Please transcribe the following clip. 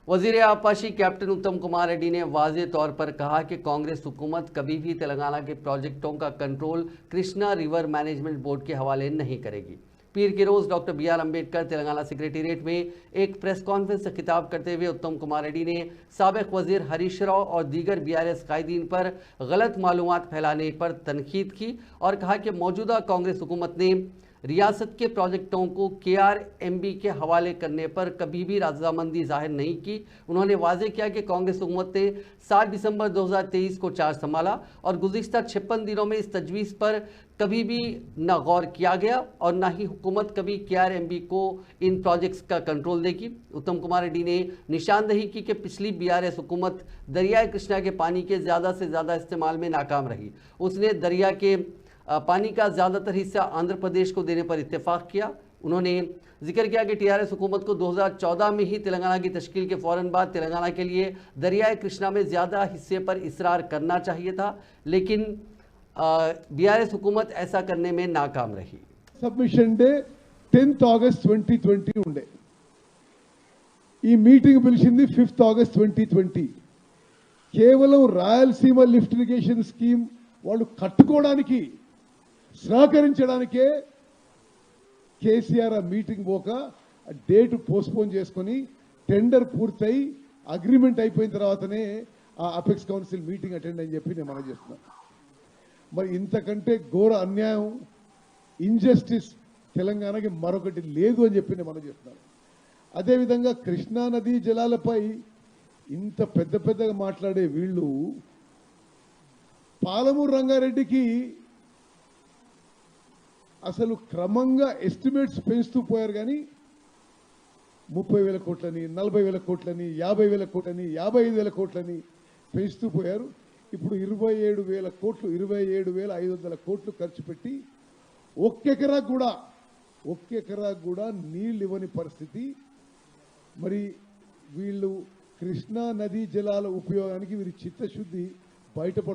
वजीर आबपाशी कैप्टन उत्तम कुमार रेड्डी ने वाज़ेह तौर पर कहा कि कांग्रेस हुकूमत कभी भी तेलंगाना के प्रोजेक्टों का control Krishna river management board के हवाले नहीं करेगी। पीर के रोज डॉक्टर बी.आर. अम्बेडकर तेलंगाना सेक्रेटेरिएट में एक प्रेस कॉन्फ्रेंस से खिताब करते हुए उत्तम कुमार रेड्डी ने साबिक वजीर हरीश राव और दीगर बीआरएस कायदीन पर गलत मालूमात फैलाने पर तनकीद की और कहा कि मौजूदा कांग्रेस हुकूमत ने रियासत के प्रोजेक्टों को KRMB के हवाले करने पर कभी भी रजामंदी जाहिर नहीं की। उन्होंने वाज़ेह किया कि कांग्रेस हुकूमत ने 7 दिसंबर 2023 को चार्ज संभाला और गुज़िश्ता 56 दिनों में इस तजवीज़ पर कभी भी न गौर किया गया और न ही हुकूमत कभी KRMB को इन प्रोजेक्ट्स का कंट्रोल देगी। उत्तम कुमार रेड्डी ने निशानदही की कि पिछली BRS हुकूमत दरियाए कृष्णा के पानी के ज़्यादा से ज़्यादा इस्तेमाल में नाकाम रही। उसने दरिया के पानी का ज़्यादातर हिस्सा आंध्र प्रदेश को देने पर इत्तेफाक किया। उन्होंने जिक्र किया कि TRS हुकूमत को 2014 में ही तेलंगाना की तश्कील के फ़ौरन बाद तेलंगाना के लिए दरियाए कृष्णा में ज़्यादा हिस्से पर इसरार करना चाहिए था, लेकिन BRS हुकूमत ऐसा करने में नाकाम रही। सबमिशन डे 10th August 2020 ఉండే ఈ మీటింగ్ పిలిచింది 5th August 2020 కేవలం రాయలసీమ లిఫ్ట్ ఇరిగేషన్ స్కీమ్ వాళ్ళు కట్టుకోవడానికి సహకరించడానికే కేసీఆర్ ఆ మీటింగ్ పోక డేట్ పోస్ట్పోన్ చేసుకొని టెండర్ పూర్తయి అగ్రిమెంట్ అయిపోయిన తర్వాతనే ఆ అపెక్స్ కౌన్సిల్ మీటింగ్ అటెండ్ అని చెప్పి నేను మనం చేస్తున్నాను। మరి ఇంతకంటే ఘోర అన్యాయం ఇంజస్టిస్ తెలంగాణకి మరొకటి లేదు అని చెప్పి నేను మనం చేస్తున్నాను। అదేవిధంగా కృష్ణా నదీ జలాలపై ఇంత పెద్దగా మాట్లాడే వీళ్ళు పాలమూరు రంగారెడ్డికి అసలు క్రమంగా ఎస్టిమేట్స్ పెంచుతూ పోయారు, కానీ 30,000 కోట్లని 40,000 కోట్లని 50,000 కోట్లని 55,000 కోట్లని పెంచుతూ పోయారు। ఇప్పుడు 27,000 కోట్లు 27,500 కోట్లు ఖర్చు పెట్టి ఒక్క ఎకరా కూడా నీళ్ళు ఇవ్వని పరిస్థితి। మరి వీళ్ళు కృష్ణా నదీ జలాల ఉపయోగానికి వీరి చిత్తశుద్ధి బయటపడు